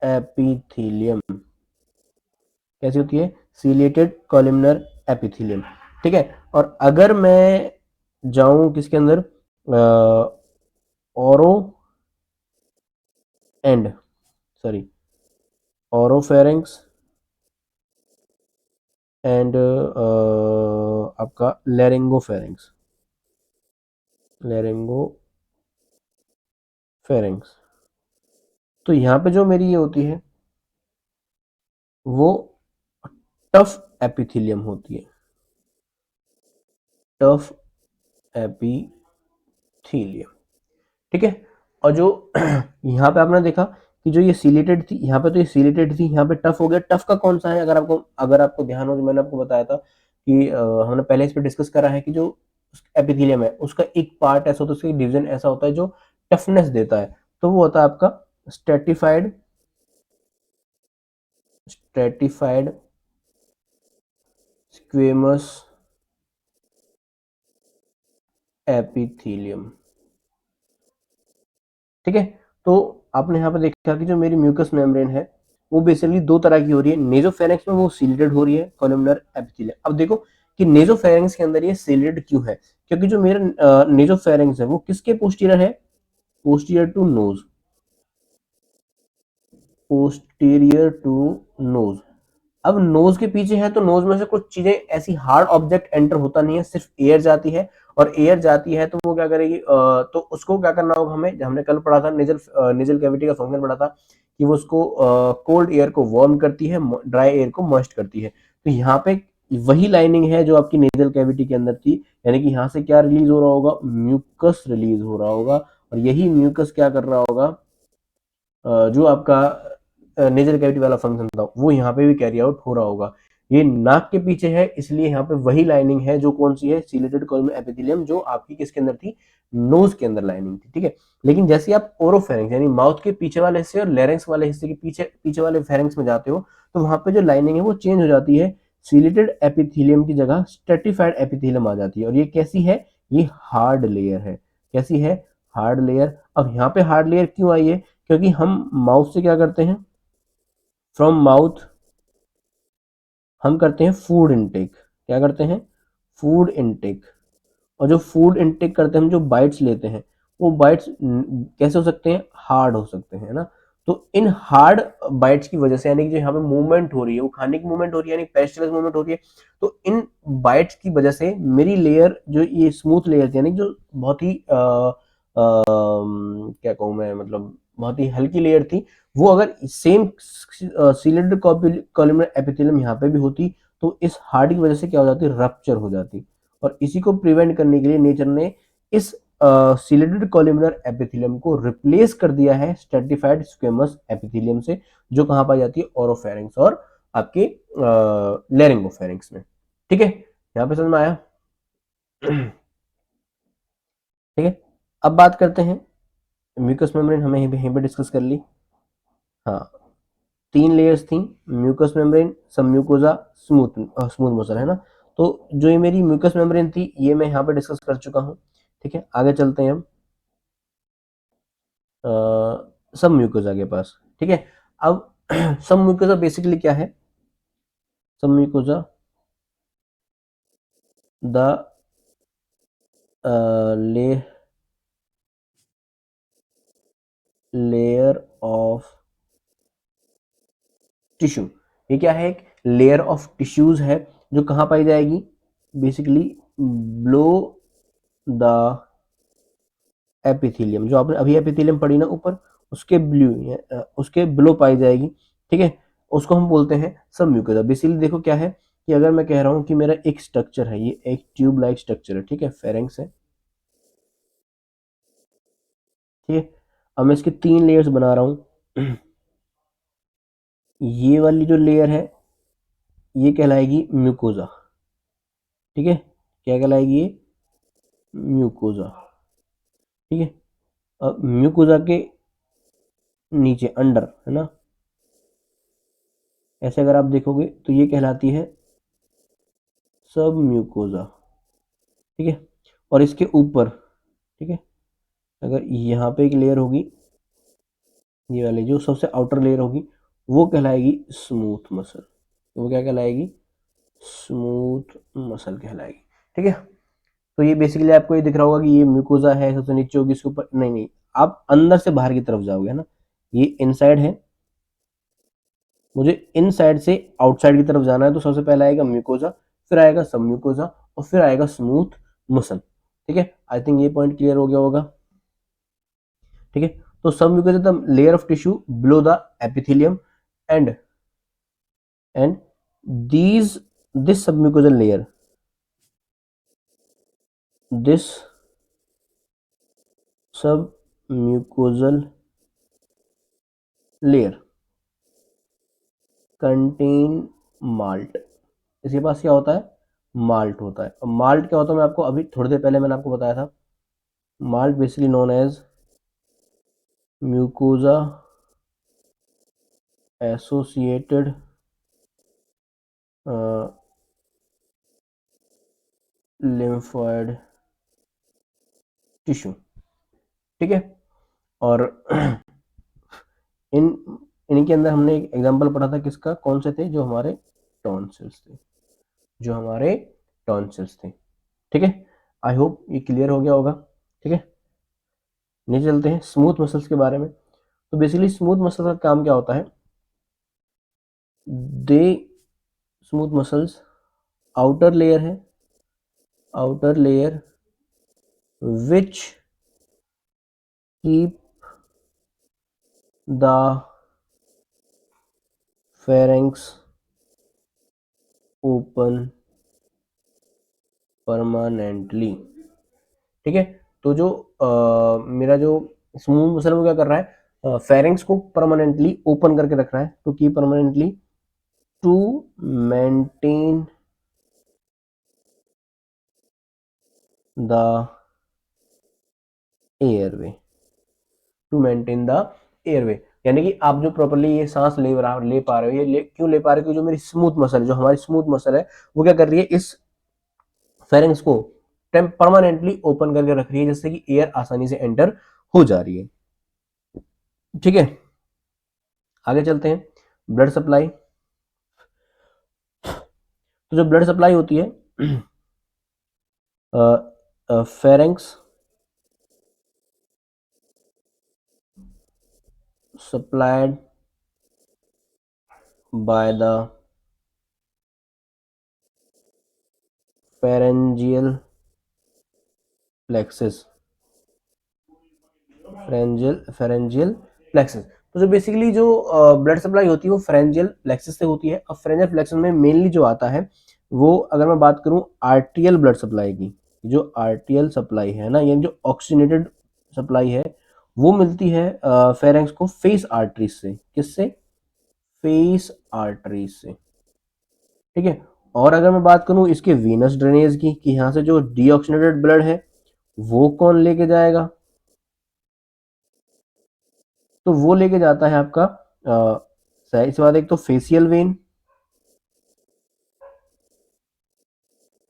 एपिथेलियम, कैसी होती है? सीलिएटेड कॉलमनर एपिथेलियम, ठीक है। और अगर मैं जाऊं किसके अंदर, ओरो एंड सॉरी ओरोफेरिंक्स एंड आपका लेरिंगोफेरिंक्स, लेरिंगोफेरिंक्स, तो यहाँ पे जो मेरी ये होती है वो टफ एपिथेलियम होती है, टफ एपिथेलियम, ठीक है। और जो यहाँ पे आपने देखा कि जो ये सिलेटेड थी, यहाँ पे तो ये सिलेटेड थी, यहाँ पे टफ हो गया। टफ का कौन सा है? अगर आपको ध्यान हो तो मैंने आपको बताया था कि हमने पहले इस पे डिस्कस करा है कि जो एपिथेलियम है उसका एक पार्ट ऐसा होता है, उसका डिवीजन ऐसा होता है जो टफनेस देता है, तो वो होता है आपका स्ट्रेटिफाइड स्ट्रेटिफाइड स्क्वेमस एपिथेलियम, ठीक है। तो आपने यहाँ पे देखा कि जो मेरी म्यूकस मेम्ब्रेन है वो बेसिकली दो तरह की हो रही है। नेजोफेरिंक्स में वो सीलेटेड हो रही है कॉलमनर एपिथेलियम। अब देखो कि नेजोफेरिंक्स के अंदर ये सीलेटेड क्यों है, क्योंकि जो मेरा नेजोफेरिंक्स है वो किसके पोस्टीरियर है? Posterior to nose, posterior to nose. अब नोज के पीछे है तो नोज में से कुछ चीजें ऐसी हार्ड ऑब्जेक्ट एंटर होता नहीं है, सिर्फ एयर जाती है। और एयर जाती है तो वो क्या करेगी, तो उसको क्या करना होगा हमें, हमने कल पढ़ा था नेजल कैविटी का फंक्शन पढ़ा था कि वो उसको कोल्ड एयर को वार्म करती है, ड्राई एयर को मॉइस्ट करती है। तो यहाँ पे वही लाइनिंग है जो आपकी नेजल कैविटी के अंदर थी, यानी कि यहाँ से क्या रिलीज हो रहा होगा? म्यूकस रिलीज हो रहा होगा। और यही म्यूकस क्या कर रहा होगा, जो आपका नेजल कैविटी वाला फंक्शन था वो यहाँ पे भी कैरी आउट हो रहा होगा। ये नाक के पीछे है, इसलिए यहाँ पे वही लाइनिंग है जो कौन सी है? सीलेटेड कॉलम एपिथेलियम, जो आपकी किसके अंदर थी? नोज के अंदर लाइनिंग थी, ठीक है। लेकिन जैसे आप ओरोफेरिंक्स यानी माउथ के पीछे वाले हिस्से और लेरिंक्स वाले हिस्से के पीछे पीछे वाले फेरिंक्स में जाते हो तो वहां पे जो लाइनिंग है वो चेंज हो जाती है, सीलेटेड एपिथेलियम की जगह स्ट्रेटिफाइड एपिथेलियम आ जाती है। और ये कैसी है? ये हार्ड लेयर है। कैसी है? Hard layer. अब यहाँ पे हार्ड लेयर क्यों आई है? क्योंकि हम माउथ से क्या करते हैं? फ्रॉम माउथ हम करते हैं फूड इनटेक। क्या करते हैं? Food intake. और जो फूड इनटेक करते हैं, हम जो बाइट्स लेते हैं, वो बाइट्स कैसे हो सकते हैं? हार्ड हो सकते हैं, है ना। तो इन हार्ड बाइट्स की वजह से, यानी कि जो यहाँ पे मूवमेंट हो रही है वो खाने की मूवमेंट हो रही है, यानी पेस्टिलस मूवमेंट हो रही है, तो इन बाइट्स की वजह से मेरी लेयर जो ये स्मूथ लेयर थी, यानी जो बहुत ही क्या कहूँ मैं, मतलब बहुत ही हल्की लेयर थी, वो अगर सेम सीलेटेड कॉलमनर एपिथेलियम यहाँ पे भी होती तो इस हार्ड की वजह से क्या हो जाती, रप्चर हो जाती। और इसी को प्रिवेंट करने के लिए नेचर ने इस सीलेटेड कॉलमनर एपिथेलियम को रिप्लेस कर दिया है स्ट्रेटिफाइड स्क्वेमस एपिथेलियम से, जो कहाँ पाई जाती है, ओरोफेरिंक्स और आपके लेरिंगोफेरिंक्स में। ठीक है, यहाँ पे समझ में आया? ठीक है, अब बात करते हैं म्यूकस मेम्ब्रेन, हमें यहीं पे डिस्कस कर ली। हाँ, 3 लेयर्स थी, म्यूकस मेम्ब्रेन, सब म्यूकोजा, स्मूथ मसल, है ना। तो जो ये मेरी म्यूकस मेम्ब्रेन थी ये मैं यहाँ पे डिस्कस कर चुका हूँ। ठीक है, आगे चलते हैं हम सब म्यूकोजा के पास। ठीक है, अब सब म्यूकोजा बेसिकली क्या है? सब म्यूकोजा द ले लेयर ऑफ टिश्यू। ये क्या है? एक लेयर ऑफ टिश्यूज है जो कहाँ पाई जाएगी, बेसिकली ब्लो द एपिथेलियम, जो आपने अभी एपिथेलियम पढ़ी ना ऊपर, उसके उसके ब्लो पाई जाएगी। ठीक है, उसको हम बोलते हैं सब म्यूकोसा। बेसिकली देखो क्या है कि अगर मैं कह रहा हूँ कि मेरा एक स्ट्रक्चर है, ये एक ट्यूब लाइक स्ट्रक्चर है, ठीक है, फेरेंक्स है। ठीक है, अब मैं इसके 3 लेयर्स बना रहा हूँ। ये वाली जो लेयर है ये कहलाएगी म्यूकोजा। ठीक है, क्या कहलाएगी ये? म्यूकोजा। ठीक है, अब म्यूकोजा के नीचे अंडर, है ना, ऐसे अगर आप देखोगे तो ये कहलाती है सब म्यूकोजा। ठीक है, और इसके ऊपर, ठीक है, अगर यहाँ पे एक लेयर होगी, ये वाली जो सबसे आउटर लेयर होगी वो कहलाएगी स्मूथ मसल। वो क्या कहलाएगी? स्मूथ मसल कहलाएगी। ठीक है, तो ये बेसिकली आपको ये दिख रहा होगा कि ये म्यूकोजा है, सबसे नीचे होगी, इसके ऊपर नहीं नहीं, आप अंदर से बाहर की तरफ जाओगे, है ना, ये इनसाइड है, मुझे इन साइड से आउटसाइड की तरफ जाना है, तो सबसे पहले आएगा म्यूकोजा, फिर आएगा सब म्यूकोजा, और फिर आएगा स्मूथ मसल। ठीक है, आई थिंक ये पॉइंट क्लियर हो गया होगा। ठीक है, तो सब mucosa the layer of tissue below the epithelium and and these this submucosal layer, this submucosal layer contain malt। इसके पास क्या होता है? माल्ट होता है। अब माल्ट क्या होता है, मैं आपको अभी थोड़ी देर पहले मैंने आपको बताया था। MALT basically known as mucosa associated lymphoid tissue. ठीक है, और इन इनके अंदर हमने एक एग्जांपल पढ़ा था किसका, कौन से थे? जो हमारे टॉन्सिल्स थे, जो हमारे टॉन्सिल्स थे। ठीक है, आई होप ये क्लियर हो गया होगा। ठीक है, नीचे चलते हैं स्मूथ मसल्स के बारे में। तो बेसिकली स्मूथ मसल का काम क्या होता है? दे स्मूथ मसल्स आउटर लेयर है, outer layer which keep the pharynx open permanently. ठीक है, तो जो मेरा जो स्मूथ मसल वो क्या कर रहा है? फेरेंक्स को परमानेंटली ओपन करके रख रहा है, to keep permanently, to maintain the airway, to maintain the airway. यानी कि आप जो प्रॉपर्ली ये सांस ले पा रहे हो, ये क्यों ले पा रहे हो? क्योंकि जो मेरी स्मूथ मसल है, जो हमारी स्मूथ मसल है, वो क्या कर रही है? इस फेरेंक्स को परमानेंटली ओपन करके रख रही है, जिससे कि एयर आसानी से एंटर हो जा रही है। ठीक है, आगे चलते हैं ब्लड सप्लाई। तो जो ब्लड सप्लाई होती है pharynx supplied by the pharyngeal plexus, pharyngeal plexus. तो जो बेसिकली जो ब्लड सप्लाई होती है वो फेरेंजियल प्लेक्सस से होती है। अब फेरेंजियल प्लेक्सस में मेनली जो आता है वो, अगर मैं बात करूं आर्टियल ब्लड सप्लाई की, जो आर्टियल सप्लाई है ना, ये जो ऑक्सीजनेटेड सप्लाई है वो मिलती है फेरेंक्स को फेस आर्टरीज से। किससे? फेस आर्टरीज से। ठीक है। और अगर मैं बात करूं इसके वीनस ड्रेनेज की, कि यहां से जो डीऑक्सीजनेटेड ब्लड है वो कौन लेके जाएगा, तो वो लेके जाता है आपका इसके बाद एक तो facial vein,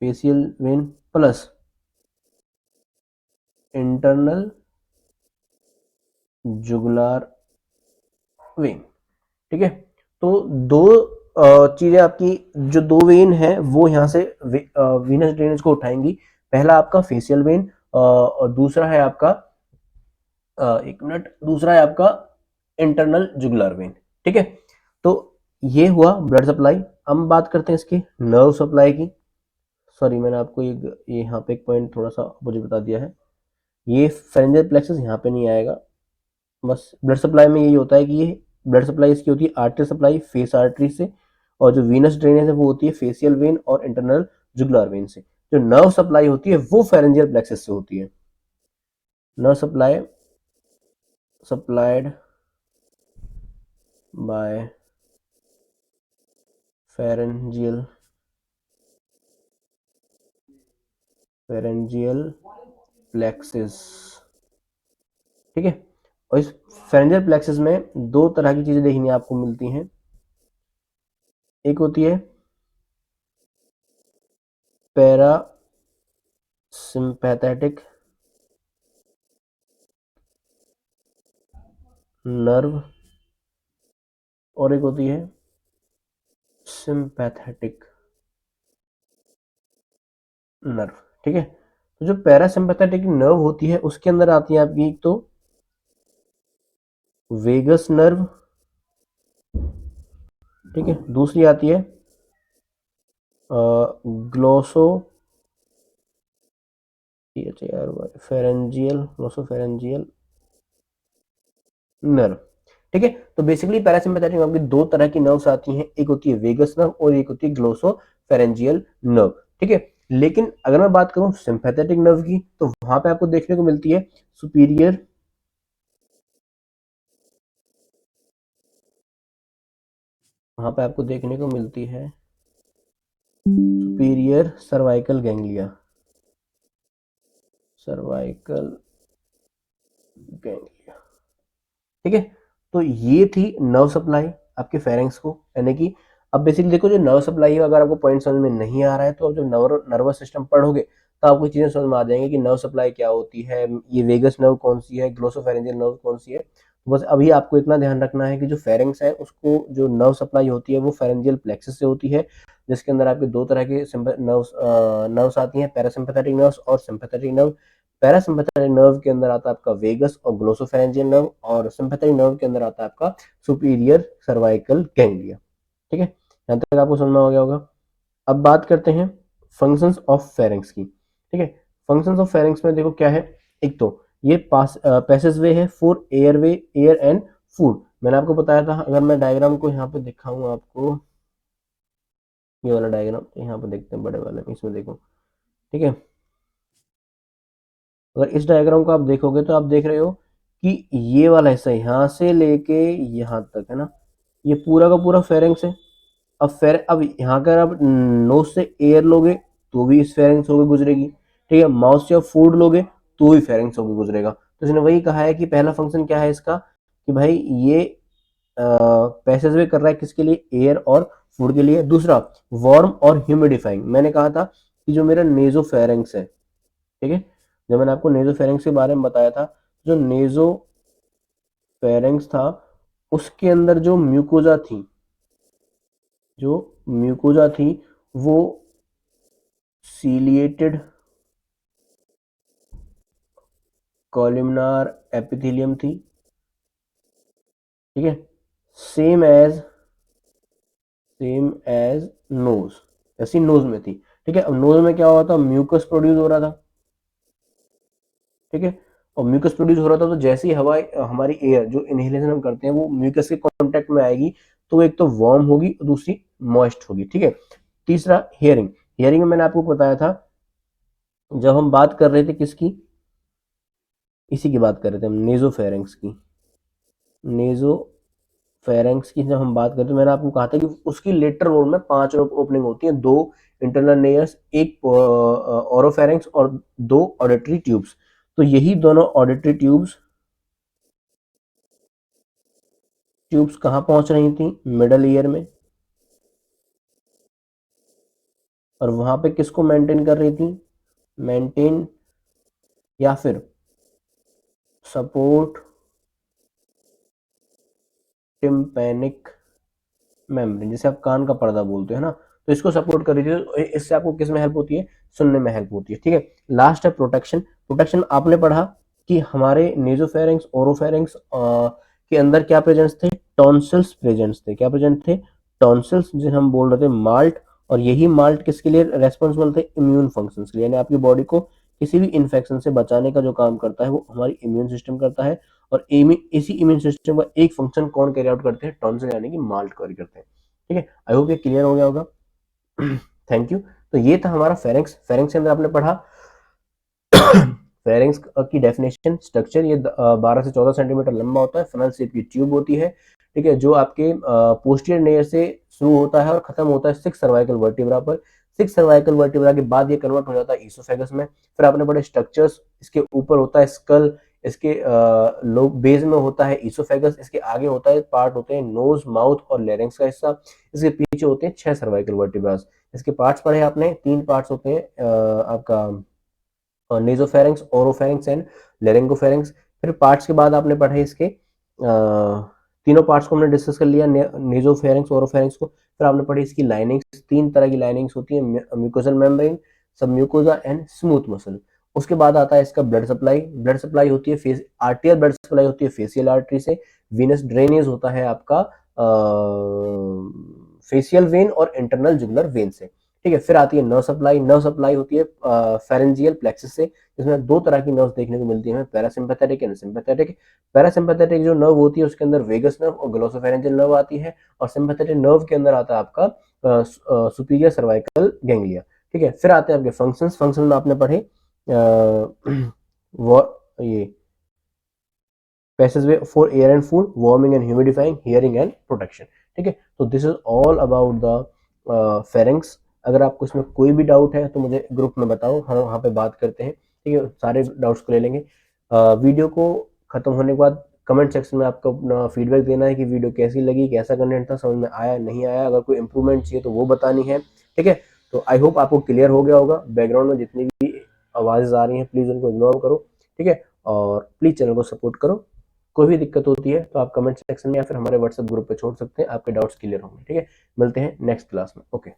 facial vein plus internal jugular vein. ठीक है। तो दो चीजें आपकी, जो दो वेन है वो यहाँ से वीनस ड्रेनेज को उठाएंगी। पहला आपका फेसियल वेन और दूसरा है आपका एक मिनट, दूसरा है आपका इंटरनल जुगुलर वेन। ठीक है। तो ये हुआ ब्लड सप्लाई। हम बात करते हैं इसकी नर्व सप्लाई की। सॉरी, मैंने आपको ये यहाँ पे एक पॉइंट थोड़ा सा मुझे बता दिया है। ये फेरेंजियल प्लेक्सस यहाँ पे नहीं आएगा। बस ब्लड सप्लाई में यही होता है कि ये ब्लड सप्लाई इसकी होती है आर्टरी सप्लाई फेस आर्टरी से, और जो वीनस ड्रेनेज है वो होती है फेसियल वेन और इंटरनल जुगुलर वेन से। जो नर्व सप्लाई होती है वो फेरेंजियल प्लेक्सस से होती है। Nerve supply supplied by pharyngeal plexus. ठीक है। और इस फेरेंजियल प्लेक्सस में दो तरह की चीजें देखने आपको मिलती हैं। एक होती है पैरा सिंपैथेटिक नर्व और एक होती है सिंपैथेटिक नर्व। ठीक है। तो जो पैरासिम्पैथेटिक नर्व होती है उसके अंदर आती है आपकी एक तो वेगस नर्व। ठीक है। दूसरी आती है ग्लोसो फेरेंजियल, ग्लोसोफेरेंजियल नर्व। ठीक है। तो बेसिकली पैरासिम्पैथेटिक नर्व की दो तरह की नर्व्स आती हैं, एक होती है वेगस नर्व और एक होती है ग्लोसोफेरेंजियल नर्व। ठीक है। लेकिन अगर मैं बात करूं सिंपैथेटिक नर्व की, तो वहां पे आपको देखने को मिलती है सुपीरियर वहां पे आपको देखने को मिलती है superior cervical ganglia, cervical ganglia. ठीक है। तो ये थी नर्व सप्लाई आपके फेरेंक्स को, यानी कि अब बेसिकली देखो जो नर्व सप्लाई है, अगर आपको पॉइंट समझ में नहीं आ रहा है तो अब जो नर्वस सिस्टम पढ़ोगे तो आपको चीजें समझ में आ जाएंगी कि नर्व सप्लाई क्या होती है, ये वेगस नर्व कौन सी है, ग्लोसोफेरेंजियल नर्व कौन सी है। तो बस अभी आपको इतना ध्यान रखना है कि जो फेरेंक्स है उसको जो नर्व सप्लाई होती है वो फेरेंजियल प्लेक्सस से होती है, जिसके अंदर आपके दो तरह के नर्व्स आती हैं, पैरासिम्पैथेटिक नर्व्स और सिंपैथेटिक नर्व। पैरासिम्पैथेटिक नर्व के अंदर आता है आपका वेगस और ग्लोसोफेरेंजियल नर्व, और सिंपैथेटिक नर्व के अंदर आता है आपका सुपीरियर सर्वाइकल गैंग्लिया। ठीक है। यहां तक आपको समझ में आ गया होगा। अब बात करते हैं फंक्शंस ऑफ फेरिंग्स की। ठीक है। फंक्शंस ऑफ फेरिंग्स में देखो क्या है। एक तो ये पैसेज वे है for airway, air and food. मैंने आपको बताया था, अगर मैं डायग्राम को यहाँ पे दिखाऊं आपको, ये वाला डायग्राम यहाँ पे देखते हैं बड़े वाले में, इसमें देखो। ठीक है। अगर इस डायग्राम को आप देखोगे तो आप देख रहे हो कि ये वाला हिस्सा यहाँ से लेके यहाँ तक है ना, ये पूरा का पूरा फेरेंक्स है। अब यहाँ अगर आप नोज से एयर लोगे तो भी इस फेरेंक्स होके गुजरेगी। ठीक है। माउथ से आप फूड लोगे तो भी फेरेंक्स होके गुजरेगा। तो इसने वही कहा है कि पहला फंक्शन क्या है इसका, कि भाई ये पैसेज वे कर रहा है किसके लिए, एयर और फूड के लिए। दूसरा वार्म और ह्यूमिडिफाइंग। मैंने कहा था कि जो मेरा नेजो फेरेंक्स है, ठीक है, जब मैंने आपको नेजो फेरेंक्स के बारे में बताया था, जो नेजो फेरेंक्स था उसके अंदर जो म्यूकोजा थी, जो म्यूकोजा थी वो सीलिएटेड कॉलमनार एपिथेलियम थी। ठीक है। सेम एज नोज, ऐसी नोज में थी। ठीक है। अब नोज में क्या हुआ था, म्यूकस प्रोड्यूस हो रहा था। ठीक है। और म्यूकस प्रोड्यूस हो रहा था, तो जैसे ही हवा हमारी एयर जो इनहेलेशन हम करते हैं वो म्यूकस के कांटेक्ट में आएगी तो एक तो वार्म होगी और दूसरी मॉइस्ट होगी, ठीक है। तीसरा हियरिंग, हियरिंग में मैंने आपको बताया था, जब हम बात कर रहे थे किसकी, इसी की बात कर रहे थे हम, नेजोफेरेंक्स की, नेजोफेरेंक्स की जब हम बात करते हैं, मैंने आपको कहा था कि उसकी लेटर वॉल में 5 ओपनिंग होती हैं, 2 इंटरनल लेयर्स, एक ओरोफेरेंक्स और 2 ऑडिटरी ट्यूब्स। तो यही दोनों ऑडिटरी ट्यूब्स कहाँ पहुंच रही थी, मिडल ईयर में, और वहां पे किसको मेंटेन कर रही थी, मेंटेन या फिर सपोर्ट टिम्पैनिक मेम्ब्रेन, जिसे आप कान का पर्दा बोलते हैं ना, तो इसको सपोर्ट कर रही थी, तो इससे आपको किस में हेल्प होती है, सुनने में हेल्प होती है, ठीक है। लास्ट है प्रोटेक्शन। प्रोटेक्शन आपने पढ़ा कि हमारे नेजोफेरेंक्स ओरोफेरेंक्स के अंदर क्या प्रेजेंस थे, टॉन्सिल्स प्रेजेंस थे, क्या प्रेजेंट थे, टॉन्सिल्स, जिसे हम बोल रहे थे माल्ट, और यही माल्ट किसके लिए रेस्पॉन्सिबल थे, इम्यून फंक्शंस के लिए, यानी आपकी बॉडी को किसी भी इन्फेक्शन से बचाने का जो काम करता है वो हमारी इम्यून सिस्टम करता है, और इसी इम्यून सिस्टम का एक फंक्शन कौन कैरी आउट करते हैं, टॉन्सिल यानी कि माल्ट कैरी करते हैं, ठीक है। आई होप ये क्लियर हो गया होगा। Thank you. तो ये था हमारा फेरेंक्स। फेरेंक्स के अंदर आपने पढ़ा फेरेंक्स की डेफिनेशन, स्ट्रक्चर, ये 12 से 14 सेंटीमीटर लंबा होता है, फनल शेप की ट्यूब होती है, ठीक है, जो आपके पोस्टीरियर लेयर से शुरू होता है और खत्म होता है 6 सर्वाइकल वर्टिब्रा पर। 6 सर्वाइकल वर्टिब्रा के बाद ये कन्वर्ट हो जाता है ईसोफेगस में। फिर आपने पढ़े स्ट्रक्चर्स, इसके ऊपर होता है स्कल, इसके लो बेस में होता है ईसोफेगस, इसके आगे होता है पार्ट होते हैं नोज, माउथ और लेरिंग्स का हिस्सा, इसके पीछे होते हैं 6 सर्वाइकल वर्टिब्रास। इसके पार्ट्स पढ़े आपने, 3 पार्ट्स होते हैं आपका नेजोफेरेंक्स, ओरोफेरेंक्स एंड लेरिंगोफेरेंक्स। फिर पार्ट्स के बाद आपने पढ़े इसके तीनों पार्ट्स को हमने डिस्कस कर लिया, नेजोफेरेंक्स, ओरोफेरेंक्स को। फिर आपने पढ़ी इसकी लाइनिंग्स, 3 तरह की लाइनिंग्स होती है, म्यूकोसल मेम्ब्रेन, सब म्यूकोजा एंड स्मूथ मसल। उसके बाद आता है इसका ब्लड सप्लाई। ब्लड सप्लाई होती है फेस, आर्टियल ब्लड सप्लाई होती है फेसियल आर्टरी से, वीनस ड्रेनेज होता है आपका फेसियल वेन और इंटरनल जुगुलर वेन से, ठीक है। फिर आती है नर्व सप्लाई। नर्व सप्लाई होती है फेरेंजियल प्लेक्सस से, जिसमें 2 तरह की नर्व देखने को मिलती है हमें, पैरासिम्पैथेटिक एंड सिम्पैथेटिक। पैरासिम्पैथेटिक जो नर्व होती है उसके अंदर वेगस नर्व और ग्लोसोफेरेंजियल नर्व आती है, और सिम्पैथेटिक नर्व के अंदर आता है आपका सुपीरियर सर्वाइकल गैंग्लिया, ठीक है। फिर आते हैं आपके फंक्शंस। फंक्शन में आपने पढ़े वो ये passageway for air and food, warming and humidifying, hearing and protection, ठीक है। तो this is all about the pharynx. अगर आपको इसमें कोई भी डाउट है तो मुझे ग्रुप में बताओ, हम वहाँ पे बात करते हैं, ठीक है, सारे डाउट्स को ले लेंगे। वीडियो को खत्म होने के बाद कमेंट सेक्शन में आपको अपना फीडबैक देना है कि वीडियो कैसी लगी, कैसा कंटेंट था, समझ में आया नहीं आया, अगर कोई इंप्रूवमेंट चाहिए तो वो बतानी है, ठीक है। तो आई होप आपको क्लियर हो गया होगा। बैकग्राउंड में जितनी भी आवाज़ आ रही हैं प्लीज़ उनको इग्नोर करो, ठीक है, और प्लीज़ चैनल को सपोर्ट करो। कोई भी दिक्कत होती है तो आप कमेंट सेक्शन में या फिर हमारे व्हाट्सएप ग्रुप पे छोड़ सकते हैं, आपके डाउट्स क्लियर होंगे, ठीक है। मिलते हैं नेक्स्ट क्लास में, ओके।